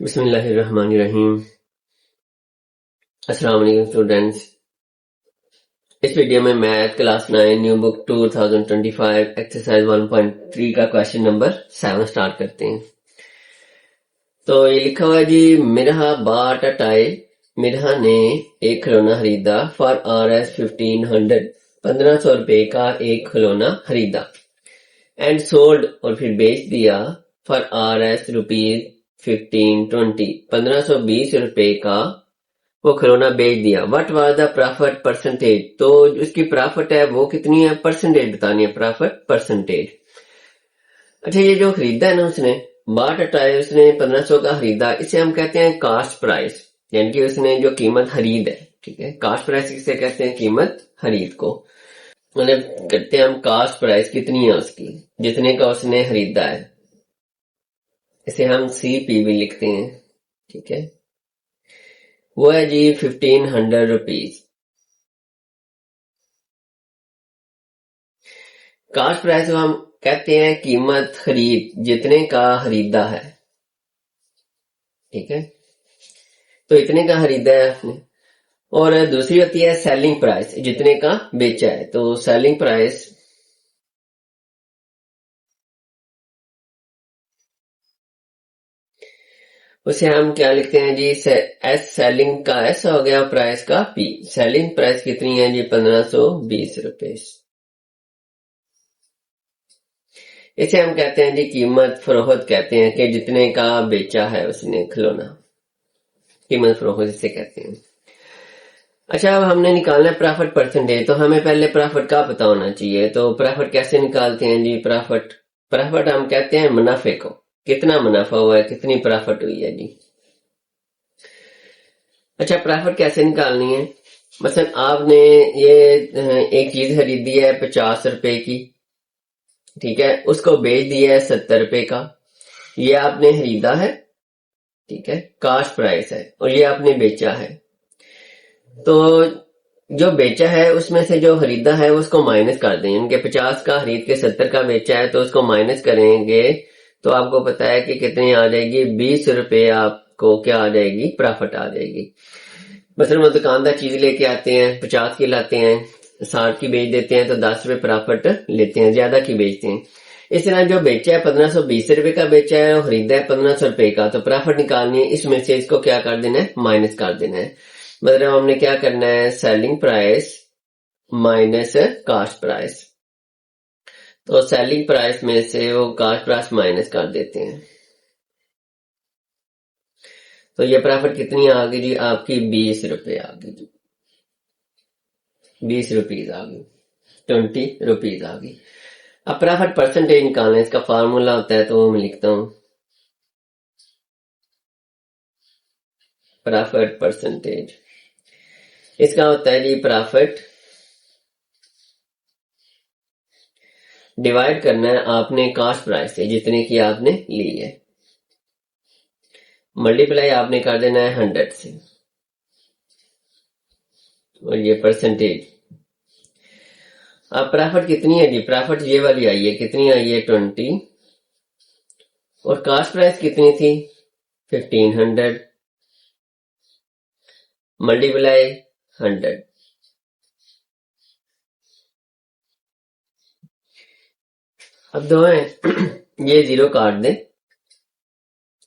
बिस्मिल्लाहिर्रहमानिर्रहीम। अस्सलाम वालेकुम स्टूडेंट्स। इस वीडियो में math class 9 new book 2025 exercise 1.3 का क्वेश्चन नंबर 7 स्टार्ट करते हैं। तो ये लिखा हुआ है जी, मिरहा बाट अ टाई। मिरहा ने एक खिलौना खरीदा फॉर RS 1500, 1500 रुपए का एक खिलौना खरीदा। एंड सोल्ड, और फिर बेच दिया, फॉर RS रुपीज 1520, 1520 रुपए का वो खिलौना बेच दिया। What was the profit percentage, तो उसकी प्रॉफिट है वो कितनी है, परसेंटेज बतानी है, प्रॉफिट परसेंटेज। अच्छा, ये जो खरीदा है ना उसने, बाट टायर उसने 1500 का खरीदा, इसे हम कहते हैं कास्ट प्राइस, यानी कि उसने जो कीमत खरीद है, ठीक है। कास्ट प्राइस किसे कहते हैं, कीमत खरीद को। मतलब कहते हैं हम कास्ट प्राइस कितनी है उसकी, जितने का उसने खरीदा है, इसे हम CP भी लिखते हैं, ठीक है। वो है जी 1500 रुपीज। कास्ट प्राइस को हम कहते हैं कीमत खरीद, जितने का खरीदा है, ठीक है। तो इतने का खरीदा है आपने। और दूसरी होती है सेलिंग प्राइस, जितने का बेचा है। तो सेलिंग प्राइस उसे हम क्या लिखते हैं जी, एस सेलिंग का एस हो गया, प्राइस का P। सेलिंग प्राइस कितनी है जी, 1520 रुपए। इसे हम कहते हैं जी कीमत फरोख्त, कहते हैं कि जितने का बेचा है उसने खिलौना, कीमत फरोख्त इसे कहते हैं। अच्छा, अब हमने निकालना है प्रॉफिट परसेंटेज, तो हमें पहले प्रॉफिट का पता होना चाहिए। तो प्रॉफिट कैसे निकालते हैं जी, प्रॉफिट हम कहते हैं मुनाफे को, कितना मुनाफा हुआ है, कितनी प्रॉफिट हुई है जी। अच्छा, प्रॉफिट कैसे निकालनी है, मसलन आपने ये एक चीज खरीदी है 50 रुपए की, ठीक है, उसको बेच दिया है 70 रुपए का। ये आपने खरीदा है, ठीक है, कास्ट प्राइस है, और ये आपने बेचा है। तो जो बेचा है उसमें से जो खरीदा है उसको माइनस कर दें, इनके 50 का खरीद के 70 का बेचा है, तो उसको माइनस करेंगे तो आपको पता है कि कितनी आ जाएगी, 20 रुपए आपको क्या आ जाएगी, प्रॉफिट आ जाएगी। मतलब वो दुकानदार चीज लेके आते हैं, 50 की लाते हैं, 60 की बेच देते हैं, तो 10 रुपए प्रॉफिट लेते हैं, ज्यादा की बेचते हैं। इस तरह जो बेचा है 1520 रुपए का बेचा है और खरीदा है 1500 रुपए का, तो प्रॉफिट निकालनी है, इसमें से इसको क्या कर देना है, माइनस कर देना है। मतलब हमने क्या करना है, selling price minus cost price. तो सेलिंग प्राइस में से वो कास्ट प्राइस माइनस कर देते हैं। तो ये प्रॉफिट कितनी आ गई जी, आपकी 20 रुपए आ गई जी, 20 रुपीज आ गई, 20 रुपीज आ गई। अब प्रॉफिट परसेंटेज निकालना है, इसका फार्मूला होता है, तो वो मैं लिखता हूं, प्रॉफिट परसेंटेज। इसका होता है जी प्रॉफिट डिवाइड करना है आपने कास्ट प्राइस से, जितने की आपने ली है, मल्टीप्लाई आपने कर देना है 100 से, और ये परसेंटेज। अब प्रॉफिट कितनी है जी, प्रॉफिट ये वाली आई है, कितनी आई है, 20, और कास्ट प्राइस कितनी थी, 1500, मल्टीप्लाई 100। अब दो है ये जीरो काट दें,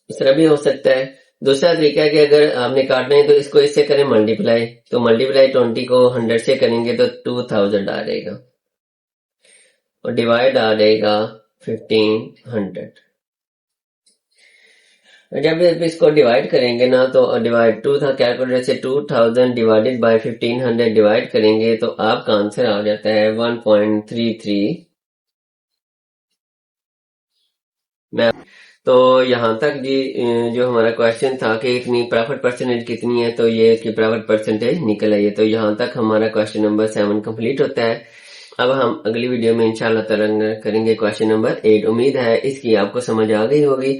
इस तरह भी हो सकता है। दूसरा तरीका है कि अगर आपने काटना है तो इसको इससे करें मल्टीप्लाई, तो मल्टीप्लाई 20 को 100 से करेंगे तो 2000 आ जाएगा, और डिवाइड आ जाएगा 1500। जब इसको डिवाइड करेंगे ना, तो डिवाइड 2 था, कैलकुलेटर से 2000 डिवाइडेड बाय 1500 डिवाइड करेंगे तो आपका आंसर आ जाता है 1.33। मैं तो यहाँ तक जी जो हमारा क्वेश्चन था कि इतनी प्रॉफिट परसेंटेज कितनी है, तो ये की प्रॉफिट परसेंटेज निकल आई है। तो यहाँ तक हमारा क्वेश्चन नंबर 7 कंप्लीट होता है। अब हम अगली वीडियो में इंशाल्लाह ताला करेंगे क्वेश्चन नंबर 8। उम्मीद है इसकी आपको समझ आ गई होगी।